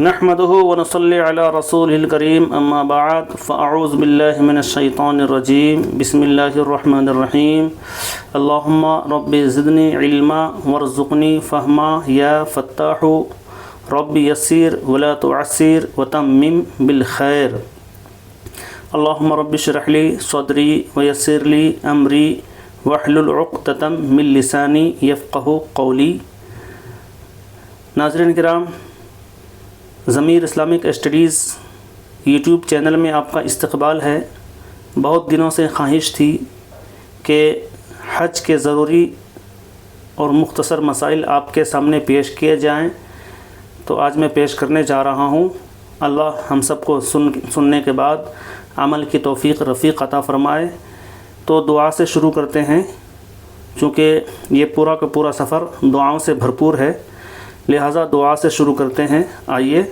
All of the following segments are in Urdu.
نحمده ونصلي على رسوله الكريم اما بعد فاعوذ بالله من الشيطان الرجيم بسم الله الرحمن الرحيم اللهم رب زدني علما وارزقني فهما يا فتاح رب يسير ولا تعسر وتمم بالخير اللهم رب اشرح لي صدري ويسر لي امري واحلل عقدة من لساني يفقهوا قولي. ناظرین کرام، ضمیر اسلامک اسٹڈیز یوٹیوب چینل میں آپ کا استقبال ہے. بہت دنوں سے خواہش تھی کہ حج کے ضروری اور مختصر مسائل آپ کے سامنے پیش کیے جائیں، تو آج میں پیش کرنے جا رہا ہوں. اللہ ہم سب کو سننے کے بعد عمل کی توفیق رفیق عطا فرمائے. تو دعا سے شروع کرتے ہیں، چونکہ یہ پورا کا پورا سفر دعاؤں سے بھرپور ہے، لہٰذا دعا سے شروع کرتے ہیں. آئیے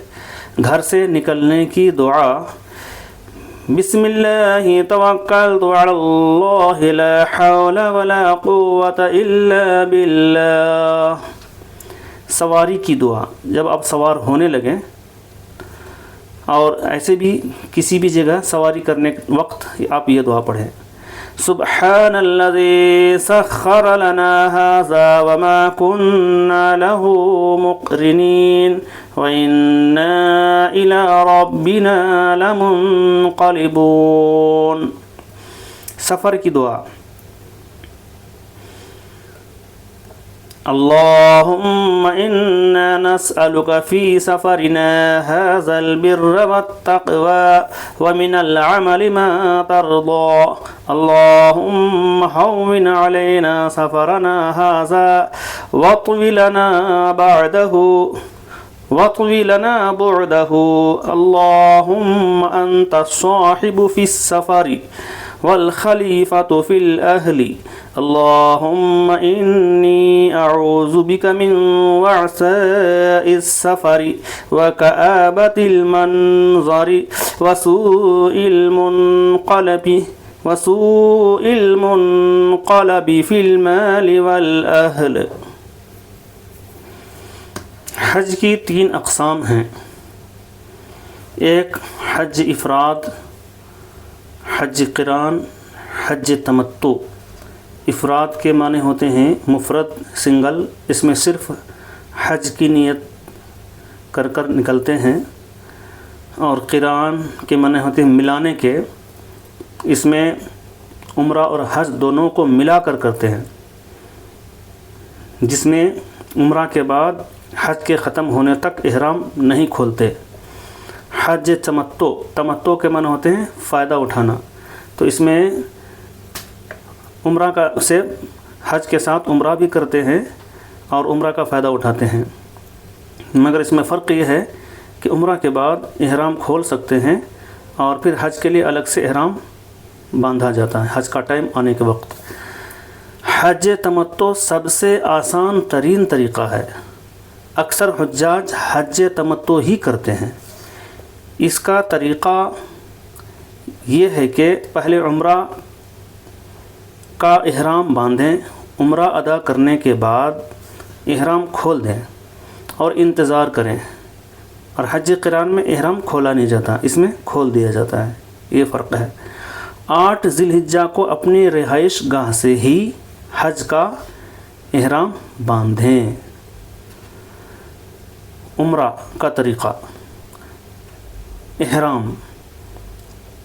گھر سے نکلنے کی دعا. بسم اللہ توکلت علی اللہ لا حول ولا قوة الا باللہ. سواری کی دعا. جب آپ سوار ہونے لگیں اور ایسے بھی کسی بھی جگہ سواری کرنے کے وقت آپ یہ دعا پڑھیں. سبحان الذي سخر لنا هذا وما كنا له مقرنين وإنا إلى ربنا لمنقلبون. سفر کی دعا. اللهم إنا نسألك في سفرنا هذا البر والتقوى ومن العمل ما ترضى. اللهم هون علينا سفرنا هذا واطوي لنا بعده. اللهم أنت الصاحب في السفر والخليفة في الأهل. اللهم إني أعوذ بك من وعثاء السفر وكآبة المنظر وسوء المنقلب في المال والأهل. حج کی 3 اقسام ہیں. ایک حج افراد، حج قران، حج تمتع. افراد کے معنی ہوتے ہیں مفرد، سنگل، اس میں صرف حج کی نیت کر نکلتے ہیں. اور قران کے معنی ہوتے ہیں ملانے کے، اس میں عمرہ اور حج دونوں کو ملا کر کرتے ہیں، جس میں عمرہ کے بعد حج کے ختم ہونے تک احرام نہیں کھولتے. حج تمتع کے معنی ہوتے ہیں فائدہ اٹھانا، تو اس میں عمرہ کا سے حج کے ساتھ عمرہ بھی کرتے ہیں اور عمرہ کا فائدہ اٹھاتے ہیں. مگر اس میں فرق یہ ہے کہ عمرہ کے بعد احرام کھول سکتے ہیں اور پھر حج کے لیے الگ سے احرام باندھا جاتا ہے حج کا ٹائم آنے کے وقت. حج تمتع سب سے آسان ترین طریقہ ہے. اکثر حجاج حج تمتع ہی کرتے ہیں. اس کا طریقہ یہ ہے کہ پہلے عمرہ کا احرام باندھیں، عمرہ ادا کرنے کے بعد احرام کھول دیں اور انتظار کریں. اور حج قران میں احرام کھولا نہیں جاتا، اس میں کھول دیا جاتا ہے. یہ فرق ہے. 8 ذی الحجہ کو اپنی رہائش گاہ سے ہی حج کا احرام باندھیں. عمرہ کا طریقہ.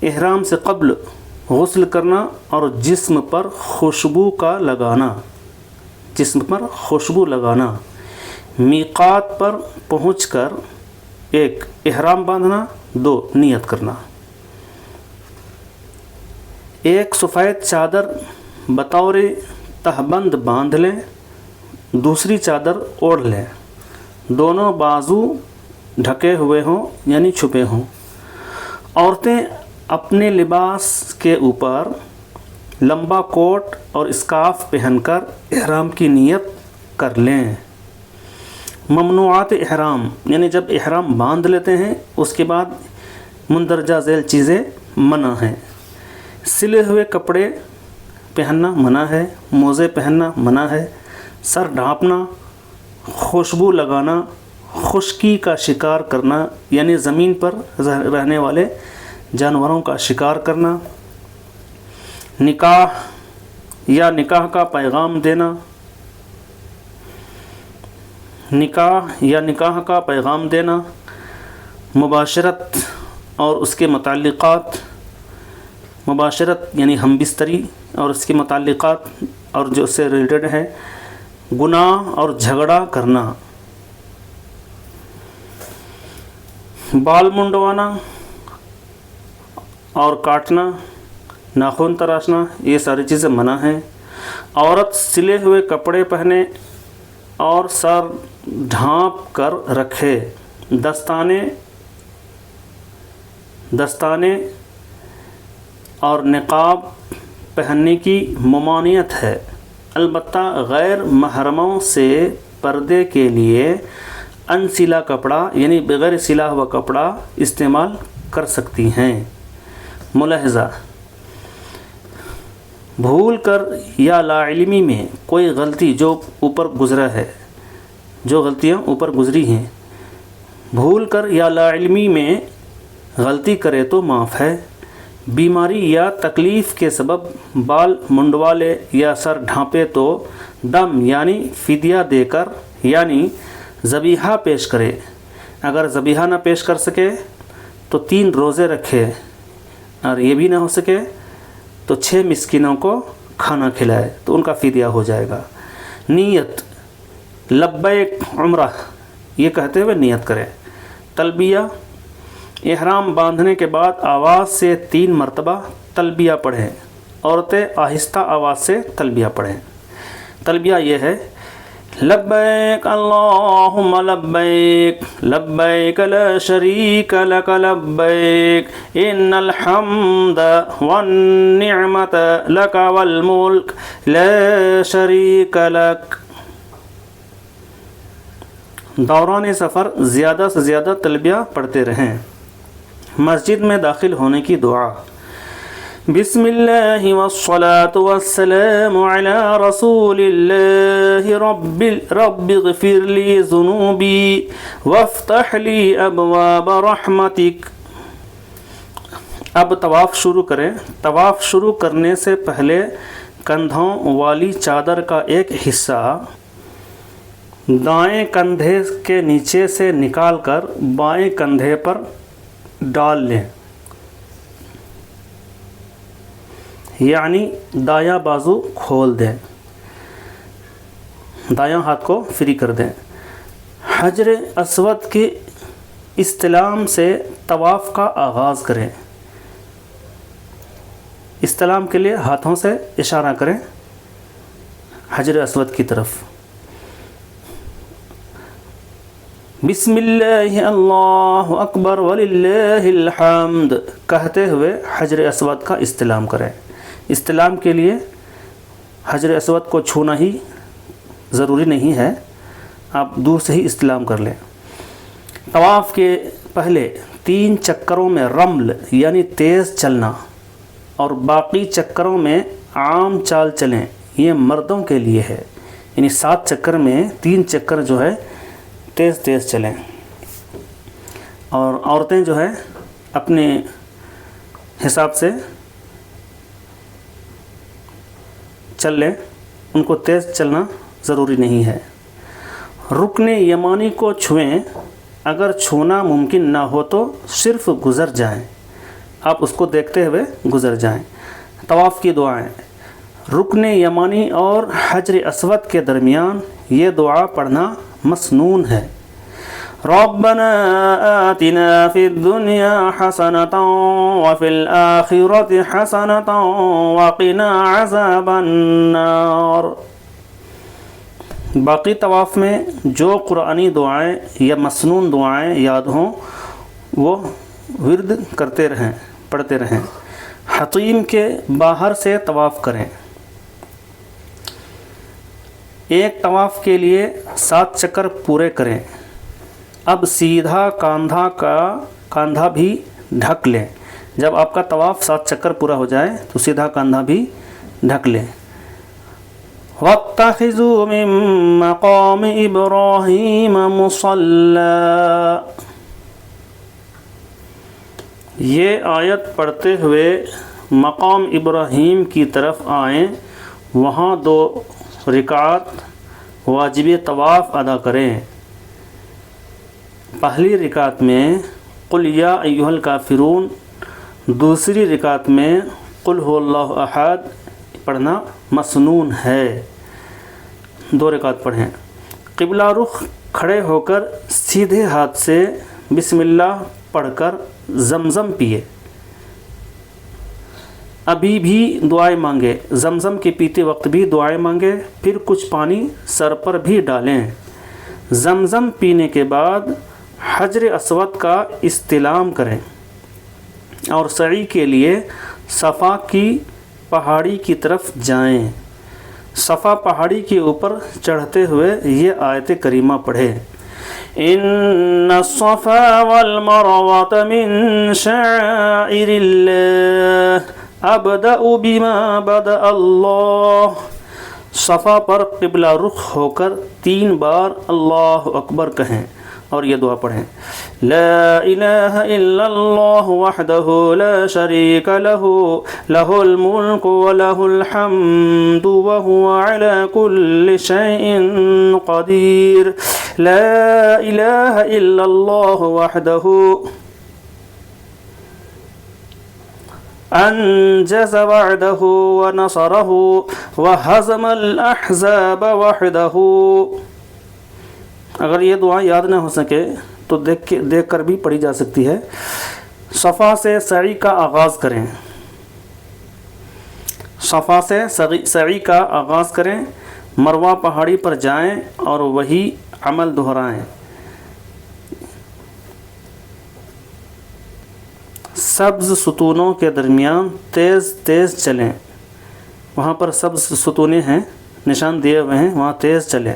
احرام سے قبل غسل کرنا اور جسم پر خوشبو لگانا. میقات پر پہنچ کر 1 احرام باندھنا، 2 نیت کرنا. 1 سفید چادر بطور تہبند باندھ لیں، دوسری چادر اوڑھ لیں، دونوں بازو ڈھکے ہوئے ہوں یعنی چھپے ہوں. عورتیں اپنے لباس کے اوپر لمبا کوٹ اور اسکارف پہن کر احرام کی نیت کر لیں. ممنوعات احرام یعنی جب احرام باندھ لیتے ہیں اس کے بعد مندرجہ ذیل چیزیں منع ہیں. سلے ہوئے کپڑے پہننا منع ہے، موزے پہننا منع ہے، سر ڈھانپنا، خوشبو لگانا، خشکی کا شکار کرنا یعنی زمین پر رہنے والے جانوروں کا شکار کرنا، نکاح یا نکاح کا پیغام دینا، نکاح یا نکاح کا پیغام دینا، مباشرت اور اس کے متعلقات، مباشرت یعنی ہم بستری اور اس کے متعلقات اور جو اس سے ریلیٹڈ ہے، گناہ اور جھگڑا کرنا، بال منڈوانا اور کاٹنا، ناخن تراشنا، یہ ساری چیزیں منع ہیں۔ عورت سلے ہوئے کپڑے پہنے اور سر ڈھانپ کر رکھے، دستانے اور نقاب پہننے کی ممانعت ہے، البتہ غیر محرموں سے پردے کے لیے انسلا کپڑا یعنی بغیر سلا ہوا کپڑا استعمال کر سکتی ہیں۔ ملاحظہ: بھول کر یا لاعلمی میں کوئی غلطی جو اوپر گزرا ہے، جو غلطیاں اوپر گزری ہیں، بھول کر یا لاعلمی میں غلطی کرے تو معاف ہے۔ بیماری یا تکلیف کے سبب بال منڈوا لے یا سر ڈھانپے تو دم یعنی فدیہ دے کر یعنی ذبیحہ پیش کرے۔ اگر ذبیحہ نہ پیش کر سکے تو 3 روزے رکھے، اور یہ بھی نہ ہو سکے تو 6 مسکینوں کو کھانا کھلائے تو ان کا فدیہ ہو جائے گا۔ نیت: لبیک عمرہ یہ کہتے ہوئے نیت کرے۔ تلبیہ: احرام باندھنے کے بعد آواز سے 3 مرتبہ تلبیہ پڑھیں۔ عورتیں آہستہ آواز سے تلبیہ پڑھیں۔ تلبیہ یہ ہے: لبیک اللہم لبیک لبیک لا شریک لک لبیک ان الحمد والنعمت لک والملک لا شریک لک۔ دوران سفر زیادہ سے زیادہ تلبیہ پڑھتے رہیں۔ مسجد میں داخل ہونے کی دعا: بسم اللہ والصلاة والسلام علی رسول اللہ رب اغفر لی ذنوبی وافتح لی ابواب رحمتک۔ اب طواف شروع کریں۔ طواف شروع کرنے سے پہلے کندھوں والی چادر کا ایک حصہ دائیں کندھے کے نیچے سے نکال کر بائیں کندھے پر ڈال لیں، یعنی دایاں بازو کھول دیں، دایاں ہاتھ کو فری کر دیں۔ حجر اسود کے استلام سے طواف کا آغاز کریں۔ استلام کے لیے ہاتھوں سے اشارہ کریں حجر اسود کی طرف۔ بسم اللہ اللہ اکبر وللہ الحمد کہتے ہوئے حجر اسود کا استلام کریں۔ استلام کے لیے حجر اسود کو چھونا ہی ضروری نہیں ہے، آپ دور سے ہی استلام کر لیں۔ طواف کے پہلے 3 چکروں میں رمل یعنی تیز چلنا اور باقی چکروں میں عام چال چلیں، یہ مردوں کے لیے ہے، یعنی 7 چکر میں 3 چکر جو ہے تیز تیز چلیں، اور عورتیں جو ہے اپنے حساب سے چل لیں، ان کو تیز چلنا ضروری نہیں ہے۔ رکن یمانی کو چھوئیں، اگر چھونا ممکن نہ ہو تو صرف گزر جائیں، آپ اس کو دیکھتے ہوئے گزر جائیں۔ طواف کی دعائیں: رکن یمانی اور حجر اسود کے درمیان یہ دعا پڑھنا مسنون ہے۔ ربنا آتنا فی الدنیا حسنۃ وفی الآخرۃ حسنۃ وقنا عذاب النار۔ باقی طواف میں جو قرآنی دعائیں یا مسنون دعائیں یاد ہوں وہ ورد کرتے رہیں، پڑھتے رہیں۔ حطیم کے باہر سے طواف کریں۔ ایک طواف کے لیے 7 چکر پورے کریں۔ اب سیدھا کاندھا بھی ڈھک لیں۔ جب آپ کا طواف 7 چکر پورا ہو جائے تو سیدھا کاندھا بھی ڈھک لیں۔ وَاتَّخِذُوا مِن مَّقَامِ إِبْرَاهِيمَ مُصَلًّى۔ یہ آیت پڑھتے ہوئے مقام ابراہیم کی طرف آئیں، وہاں 2 رکعت واجب طواف ادا کریں۔ پہلی رکعت میں قل یا ایھا الکافرون، دوسری رکعت میں قل ھو اللہ احد پڑھنا مسنون ہے۔ 2 رکعت پڑھیں۔ قبلہ رخ کھڑے ہو کر سیدھے ہاتھ سے بسم اللہ پڑھ کر زمزم پیے۔ ابھی بھی دعائیں مانگے، زمزم کے پیتے وقت بھی دعائیں مانگے، پھر کچھ پانی سر پر بھی ڈالیں۔ زمزم پینے کے بعد حجر اسود کا استلام کریں اور سعی کے لیے صفا کی پہاڑی کی طرف جائیں۔ صفا پہاڑی کے اوپر چڑھتے ہوئے یہ آیت کریمہ پڑھیں۔ ان الصفا والمروة من شعائر اللہ ابدأ بما بدأ اللہ۔ صفا پر قبلہ رخ ہو کر 3 بار اللہ اکبر کہیں اور یہ دعا پڑھیں۔ لا الہ الا اللہ وحدہ لا شریک لہ لہ الملک ولہ الحمد وہو علی کل شیء قدیر۔ لا الہ الا اللہ وحدہ انجز وعدہ ونصرہ وہزم الاحزاب وحدہ۔ اگر یہ دعا یاد نہ ہو سکے تو دیکھ کر بھی پڑھی جا سکتی ہے۔ صفا سے سعی کا آغاز کریں، صفا سے سعی کا آغاز کریں، مروہ پہاڑی پر جائیں اور وہی عمل دہرائیں۔ سبز ستونوں کے درمیان تیز تیز چلیں، وہاں پر سبز ستونیں ہیں، نشان دیے ہوئے ہیں، وہاں تیز چلیں۔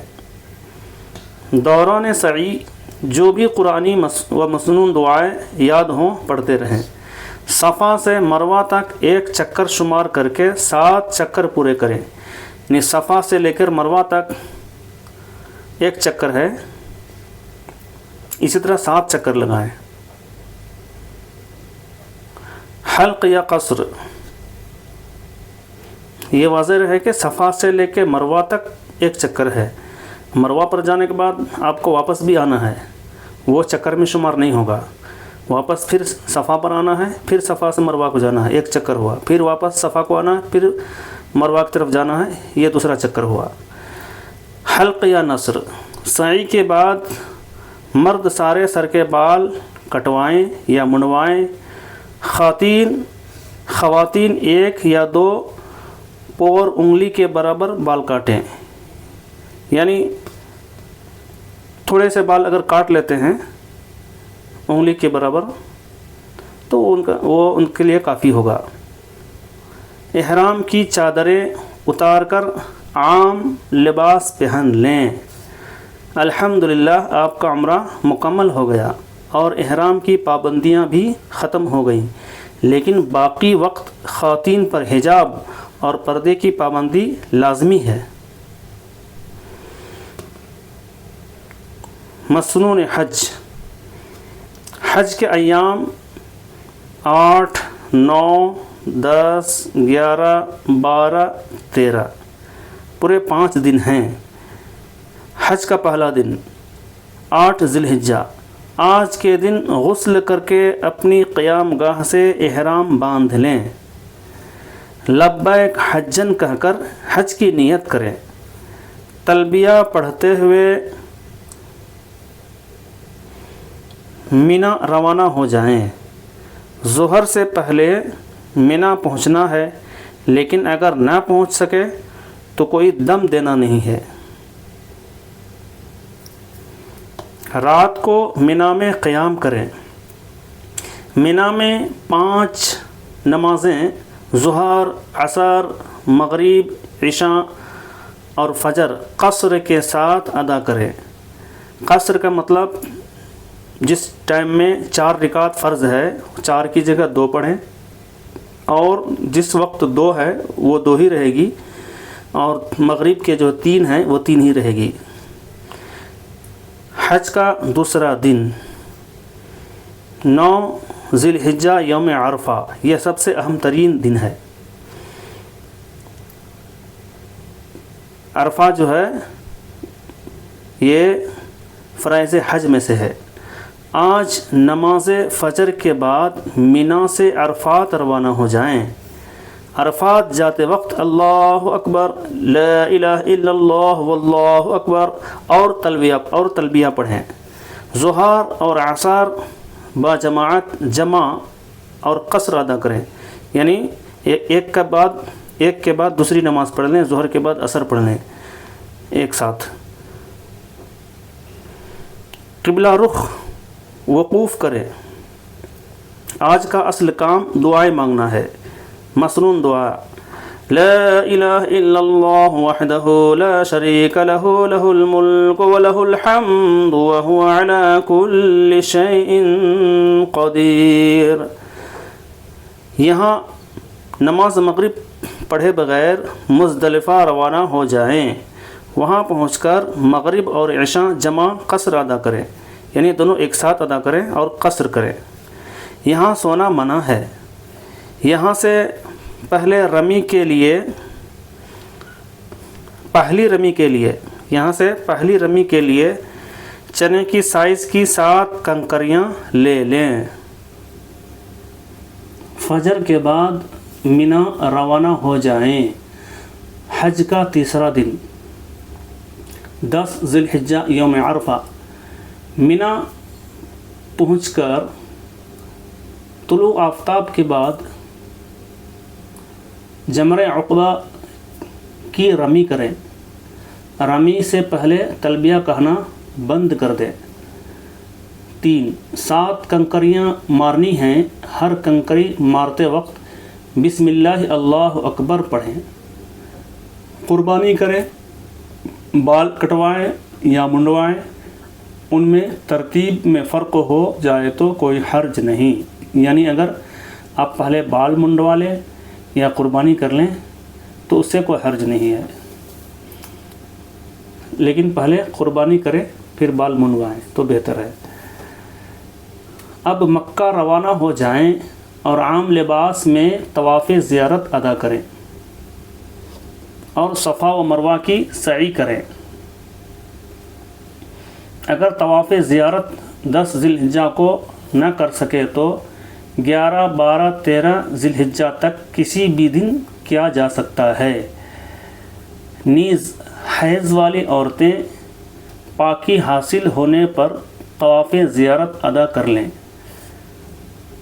دوران سعی جو بھی قرآنی و مسنون دعائیں یاد ہوں پڑھتے رہیں۔ صفا سے مروہ تک 1 چکر شمار کر کے 7 چکر پورے کریں، یعنی صفا سے لے کر مروہ تک 1 چکر ہے، اسی طرح 7 چکر لگائیں۔ حلق یا قصر، یہ واضح رہے کہ صفا سے لے کے مروہ تک 1 چکر ہے، مروہ پر جانے کے بعد آپ کو واپس بھی آنا ہے، وہ چکر میں شمار نہیں ہوگا، واپس پھر صفا پر آنا ہے، پھر صفا سے مروہ کو جانا ہے، 1 چکر ہوا، پھر واپس صفا کو آنا ہے، پھر مروہ کی طرف جانا ہے، یہ دوسرا چکر ہوا۔ حلق یا نصر، سعی کے بعد مرد سارے سر کے بال کٹوائیں یا منڈوائیں، خواتین 1 یا 2 پور انگلی کے برابر بال کاٹیں، یعنی تھوڑے سے بال اگر کاٹ لیتے ہیں انگلی کے برابر تو وہ ان کے لیے کافی ہوگا۔ احرام کی چادریں اتار کر عام لباس پہن لیں۔ الحمدللہ آپ کا عمرہ مکمل ہو گیا اور احرام کی پابندیاں بھی ختم ہو گئیں، لیکن باقی وقت خواتین پر حجاب اور پردے کی پابندی لازمی ہے۔ مسنون حج، حج کے ایام 8، 9، 10، 11، 12، 13 پورے 5 دن ہیں۔ حج کا پہلا دن 8 ذی الحجہ، آج کے دن غسل کر کے اپنی قیام گاہ سے احرام باندھ لیں، لبیک حجن کہہ کر حج کی نیت کریں، تلبیہ پڑھتے ہوئے مینا روانہ ہو جائیں۔ ظہر سے پہلے مینا پہنچنا ہے، لیکن اگر نہ پہنچ سکے تو کوئی دم دینا نہیں ہے۔ رات کو مینا میں قیام کریں۔ مینا میں 5 نمازیں ظہر، عصر، مغرب، عشاء اور فجر قصر کے ساتھ ادا کریں۔ قصر کا مطلب جس ٹائم میں 4 رکعت فرض ہے 4 کی جگہ 2 پڑھیں، اور جس وقت 2 ہے وہ 2 ہی رہے گی، اور مغرب کے جو 3 ہیں وہ 3 ہی رہے گی۔ حج کا دوسرا دن 9 ذی الحجہ یوم عرفہ، یہ سب سے اہم ترین دن ہے۔ عرفہ جو ہے یہ فرائض حج میں سے ہے۔ آج نماز فجر کے بعد مینا سے عرفات روانہ ہو جائیں۔ عرفات جاتے وقت اللہ اکبر، لا الہ الا اللہ واللہ اکبر اور تلبیہ پڑھیں۔ ظہر اور عصر با جماعت جمع اور قصر ادا کریں، یعنی ایک کے بعد دوسری نماز پڑھ لیں، ظہر کے بعد عصر پڑھ لیں ایک ساتھ۔ قبلہ رخ وقوف کرے۔ آج کا اصل کام دعائیں مانگنا ہے۔ مسنون دعا: لا الہ الا اللہ وحدہ لا شریک لہ لہ الملک ولہ الحمد وہو علی کل شیء قدیر۔ یہاں نماز مغرب پڑھے بغیر مزدلفہ روانہ ہو جائیں۔ وہاں پہنچ کر مغرب اور عشاء جمع قصر ادا کریں، یعنی دونوں ایک ساتھ ادا کریں اور قصر کریں۔ یہاں سونا منع ہے۔ یہاں سے پہلی رمی کے لیے چنے کی سائز کی 7 کنکریاں لے لیں۔ فجر کے بعد مینا روانہ ہو جائیں۔ حج کا تیسرا دن 10 ذی الحجہ یوم عرفہ، مینا پہنچ کر طلوع آفتاب کے بعد جمرہ عقبہ کی رمی کریں۔ رمی سے پہلے تلبیہ کہنا بند کر دیں۔ 3 7 کنکریاں مارنی ہیں۔ ہر کنکری مارتے وقت بسم اللہ اللہ اکبر پڑھیں۔ قربانی کریں، بال کٹوائیں یا منڈوائیں، ان میں ترتیب میں فرق ہو جائے تو کوئی حرج نہیں، یعنی اگر آپ پہلے بال منڈوا لیں یا قربانی کر لیں تو اس سے کوئی حرج نہیں ہے، لیکن پہلے قربانی کریں پھر بال منڈوائیں تو بہتر ہے۔ اب مکہ روانہ ہو جائیں اور عام لباس میں طواف زیارت ادا کریں اور صفا و مروہ کی سعی کریں۔ اگر طواف زیارت 10 ذی الحجہ کو نہ کر سکے تو 11 12 13 ذی الحجہ تک کسی بھی دن کیا جا سکتا ہے۔ نیز حیض والی عورتیں پاکی حاصل ہونے پر طواف زیارت ادا کر لیں۔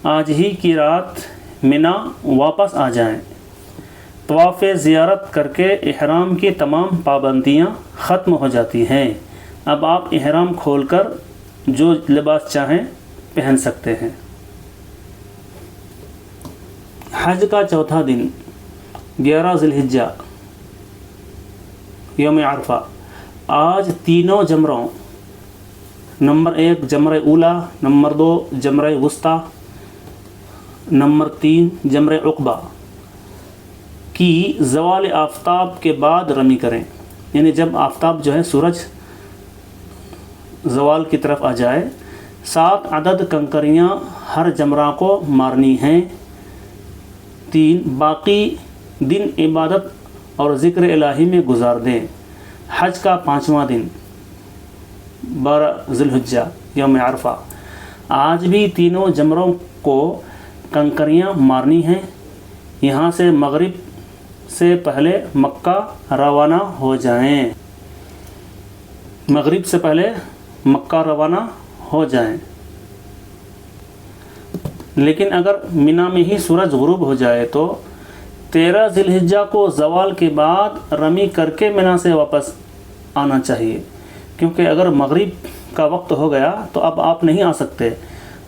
آج ہی کی رات مینا واپس آ جائیں۔ طواف زیارت کر کے احرام کی تمام پابندیاں ختم ہو جاتی ہیں۔ اب آپ احرام کھول کر جو لباس چاہیں پہن سکتے ہیں۔ حج کا چوتھا دن 11 ذی الحجہ یوم عرفہ، آج تینوں جمروں نمبر 1 جمرہ اولا، نمبر 2 جمرہ وسطی، نمبر 3 جمرہ عقبہ کی زوال آفتاب کے بعد رمی کریں، یعنی جب آفتاب جو ہے سورج زوال کی طرف آ جائے۔ 7 عدد کنکریاں ہر جمرہ کو مارنی ہیں۔ 3 باقی دن عبادت اور ذکر الہی میں گزار دیں۔ حج کا 5واں دن 12 ذی الحجہ یوم عرفہ، آج بھی تینوں جمروں کو کنکریاں مارنی ہیں۔ یہاں سے مغرب سے پہلے مکہ روانہ ہو جائیں۔ مغرب سے پہلے مکہ روانہ ہو جائیں، لیکن اگر مینا میں ہی سورج غروب ہو جائے تو 13 ذی الحجہ کو زوال کے بعد رمی کر کے مینا سے واپس آنا چاہیے، کیونکہ اگر مغرب کا وقت ہو گیا تو اب آپ نہیں آ سکتے،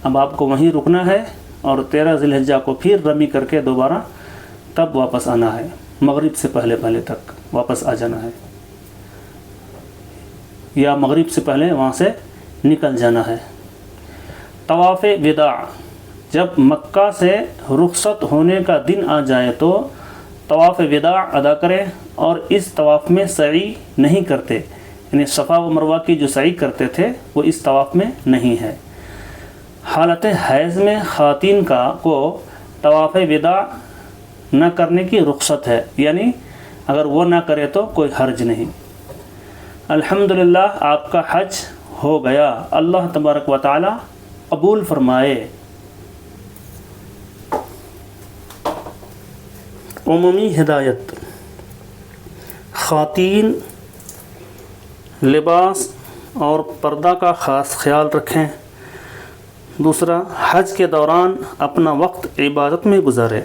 اب آپ کو وہیں رکنا ہے اور 13 ذی الحجہ کو پھر رمی کر کے دوبارہ تب واپس آنا ہے، مغرب سے پہلے تک واپس آ جانا ہے، یا مغرب سے پہلے وہاں سے نکل جانا ہے۔ طواف وداع، جب مکہ سے رخصت ہونے کا دن آ جائے تو طواف وداع ادا کریں اور اس طواف میں سعی نہیں کرتے، یعنی صفا و مروہ کی جو سعی کرتے تھے وہ اس طواف میں نہیں ہے۔ حالت حیض میں خواتین کو طواف وداع نہ کرنے کی رخصت ہے، یعنی اگر وہ نہ کرے تو کوئی حرج نہیں۔ الحمدللہ آپ کا حج ہو گیا، اللہ تبارک و تعالی قبول فرمائے۔ عمومی ہدایت: خواتین لباس اور پردہ کا خاص خیال رکھیں۔ دوسرا، حج کے دوران اپنا وقت عبادت میں گزاریں۔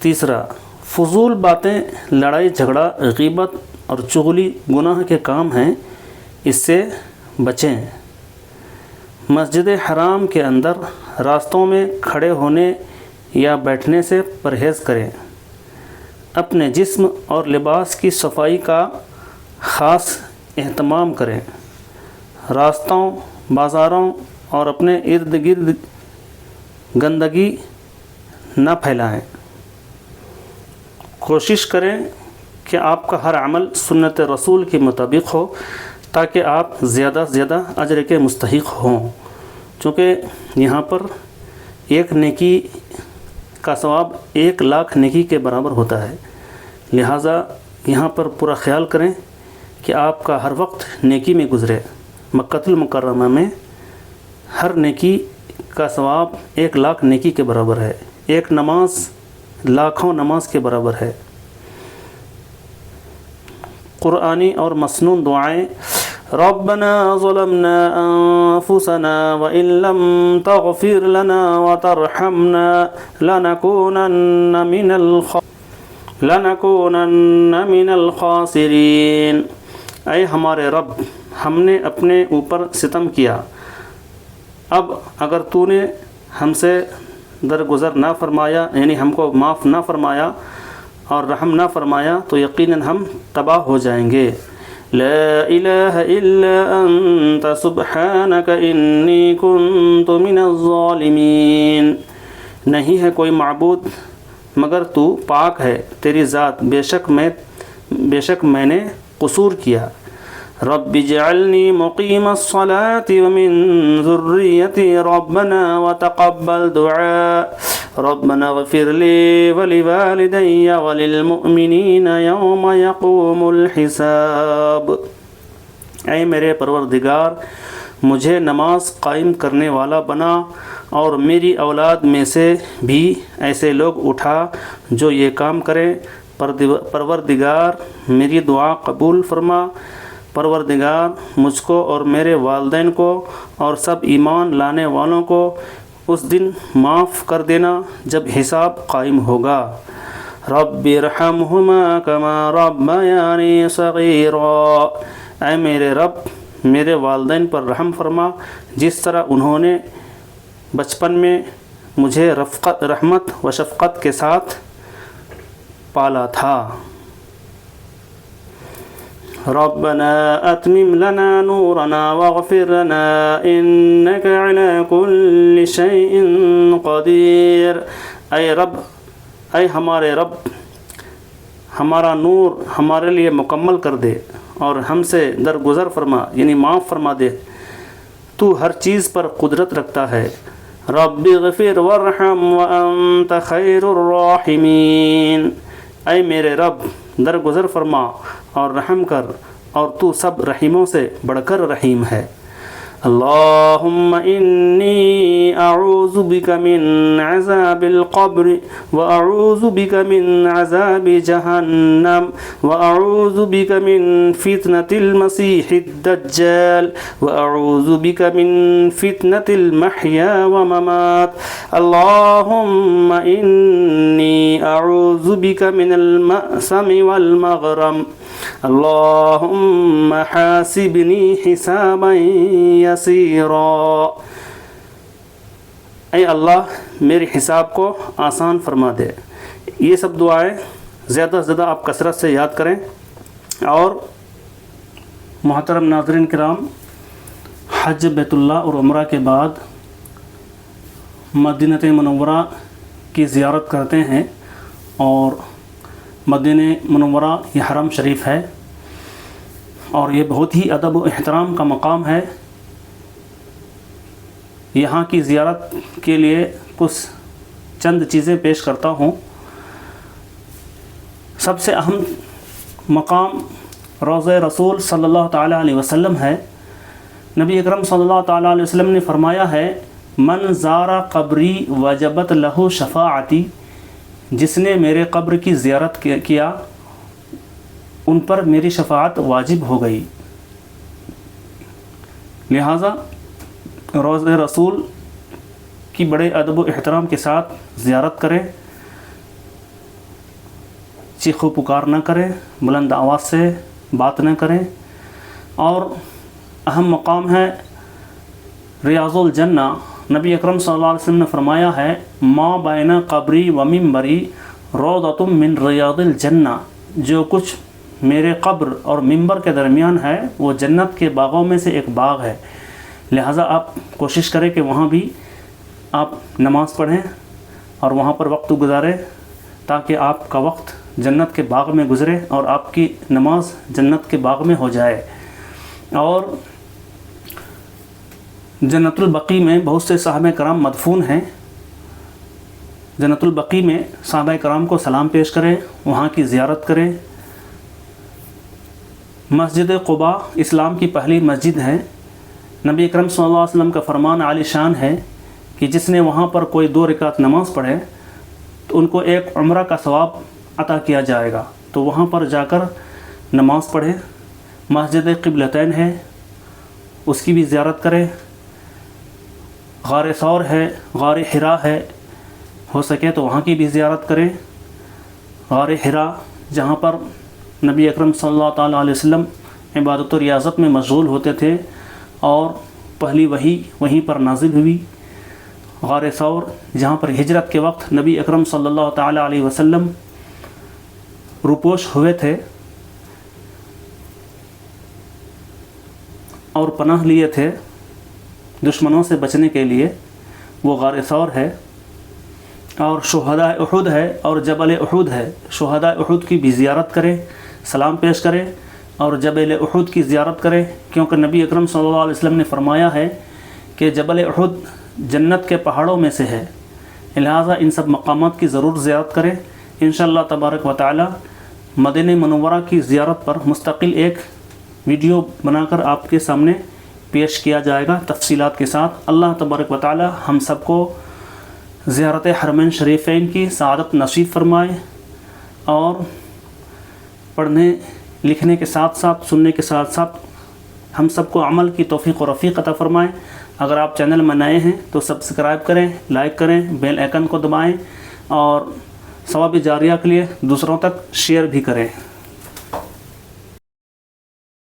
تیسرا، فضول باتیں، لڑائی جھگڑا، غیبت اور چغلی گناہ کے کام ہیں، اس سے بچیں۔ مسجد حرام کے اندر راستوں میں کھڑے ہونے یا بیٹھنے سے پرہیز کریں۔ اپنے جسم اور لباس کی صفائی کا خاص اہتمام کریں۔ راستوں، بازاروں اور اپنے ارد گرد گندگی نہ پھیلائیں۔ کوشش کریں کہ آپ کا ہر عمل سنت رسول کے مطابق ہو تاکہ آپ زیادہ سے زیادہ اجر کے مستحق ہوں، چونکہ یہاں پر ایک نیکی کا ثواب 1,00,000 نیکی کے برابر ہوتا ہے، لہٰذا یہاں پر پورا خیال کریں کہ آپ کا ہر وقت نیکی میں گزرے۔ مکہ المکرمہ میں ہر نیکی کا ثواب 1,00,000 نیکی کے برابر ہے، ایک نماز لاکھوں نماز کے برابر ہے۔ قرآنی اور مسنون دعائیں: ربنا ظلمنا انفسنا وان لم تغفر لنا وترحمنا لنكونن من الخاسرین۔ اے ہمارے رب، ہم نے اپنے اوپر ستم کیا، اب اگر تو نے ہم سے درگزر نہ فرمایا، یعنی ہم کو معاف نہ فرمایا اور رحم نہ فرمایا، تو یقیناً ہم تباہ ہو جائیں گے۔ لا الہ الا انت سبحانک انی کنت من الظالمین۔ نہیں ہے کوئی معبود مگر تو، پاک ہے تیری ذات، بے شک میں نے قصور کیا۔ رب اجعلنی مقیم الصلاة ومن ذریتی ربنا وتقبل دعاء ربنا اغفر لی ولوالدی وللمؤمنین یوم یقوم الحساب۔ اے میرے پروردگار، مجھے نماز قائم کرنے والا بنا اور میری اولاد میں سے بھی ایسے لوگ اٹھا جو یہ کام کریں۔ پروردگار میری دعا قبول فرما۔ پروردگار مجھ کو اور میرے والدین کو اور سب ایمان لانے والوں کو اس دن معاف کر دینا جب حساب قائم ہوگا۔ رب ارحمہما کما ربیانی صغیرا۔ اے میرے رب، میرے والدین پر رحم فرما جس طرح انہوں نے بچپن میں مجھے رحمت و شفقت کے ساتھ پالا تھا۔ ربنا اتمم لنا نورنا واغفر لنا انك على كل شيء قدیر۔ اے ہمارے رب، ہمارا نور ہمارے لیے مکمل کر دے اور ہم سے درگزر فرما، یعنی معاف فرما دے، تو ہر چیز پر قدرت رکھتا ہے۔ رب اغفر وارحم وانت خیر الراحمین۔ اے میرے رب، درگزر فرما اور رحم کر، اور تو سب رحیموں سے بڑھ کر رحیم ہے۔ اللہم انی اعوذ بک من عذاب القبر واعوذ بک من عذاب جہنم واعوذ بک من فتنة المسیح الدجال واعوذ بک من فتنة المحیا وممات۔ اللہم انی اعوذ بک من المأثم والمغرم۔ اللہم حاسبنی حسابا یسیرا۔ اے اللہ، میرے حساب کو آسان فرما دے۔ یہ سب دعائیں زیادہ سے زیادہ آپ کثرت سے یاد کریں۔ اور محترم ناظرین کرام، حج بیت اللہ اور عمرہ کے بعد مدینہ منورہ کی زیارت کرتے ہیں اور مدینہ منورہ یہ حرم شریف ہے اور یہ بہت ہی ادب و احترام کا مقام ہے۔ یہاں کی زیارت کے لیے کچھ چند چیزیں پیش کرتا ہوں۔ سب سے اہم مقام روضہ رسول صلی اللہ تعالیٰ علیہ وسلم ہے۔ نبی اکرم صلی اللہ تعالیٰ علیہ وسلم نے فرمایا ہے، من زار قبری وجبت لہ شفاعتی، جس نے میرے قبر کی زیارت کیا ان پر میری شفاعت واجب ہو گئی۔ لہٰذا روضہ رسول کی بڑے ادب و احترام کے ساتھ زیارت کریں، چیخ و پکار نہ کریں، بلند آواز سے بات نہ کریں۔ اور اہم مقام ہے ریاض الجنہ۔ نبی اکرم صلی اللہ علیہ وسلم نے فرمایا ہے، ما بین قبری و منبری روضۃ من ریاض الجنہ، جو کچھ میرے قبر اور منبر کے درمیان ہے وہ جنت کے باغوں میں سے ایک باغ ہے۔ لہٰذا آپ کوشش کریں کہ وہاں بھی آپ نماز پڑھیں اور وہاں پر وقت گزاریں، تاکہ آپ کا وقت جنت کے باغ میں گزرے اور آپ کی نماز جنت کے باغ میں ہو جائے۔ اور جنت البقیع میں بہت سے صحابہ کرام مدفون ہیں۔ جنت البقیع میں صحابہ کرام کو سلام پیش کریں، وہاں کی زیارت کریں۔ مسجد قباء اسلام کی پہلی مسجد ہے۔ نبی اکرم صلی اللہ علیہ وسلم کا فرمان عالی شان ہے کہ جس نے وہاں پر کوئی 2 رکعت نماز پڑھے تو ان کو ایک عمرہ کا ثواب عطا کیا جائے گا۔ تو وہاں پر جا کر نماز پڑھیں۔ مسجد قبلتین ہے، اس کی بھی زیارت کریں۔ غار ثور ہے، غار حرا ہے، ہو سکے تو وہاں کی بھی زیارت کریں۔ غار حرا جہاں پر نبی اکرم صلی اللہ تعالیٰ علیہ وسلم عبادت و ریاضت میں مشغول ہوتے تھے اور پہلی وحی وہیں پر نازل ہوئی۔ غار ثور جہاں پر ہجرت کے وقت نبی اکرم صلی اللہ تعالیٰ علیہ وسلم روپوش ہوئے تھے اور پناہ لیے تھے دشمنوں سے بچنے کے لیے، وہ غار ثور ہے۔ اور شہداء احد ہے اور جبل احد ہے۔ شہداء احد کی بھی زیارت کریں، سلام پیش کریں اور جبل احد کی زیارت کریں، کیونکہ نبی اکرم صلی اللہ علیہ وسلم نے فرمایا ہے کہ جبل احد جنت کے پہاڑوں میں سے ہے۔ لہٰذا ان سب مقامات کی ضرور زیارت کریں۔ انشاءاللہ تبارک و تعالی مدینہ منورہ کی زیارت پر مستقل ایک ویڈیو بنا کر آپ کے سامنے پیش کیا جائے گا تفصیلات کے ساتھ۔ اللہ تبارک و تعالی ہم سب کو زیارت حرمین شریفین کی سعادت نصیب فرمائے اور پڑھنے لکھنے کے ساتھ ساتھ سننے کے ساتھ ساتھ ہم سب کو عمل کی توفیق و رفیق عطا فرمائے۔ اگر آپ چینل میں نئے ہیں تو سبسکرائب کریں، لائک کریں، بیل آئیکن کو دبائیں اور ثواب جاریہ کے لیے دوسروں تک شیئر بھی کریں۔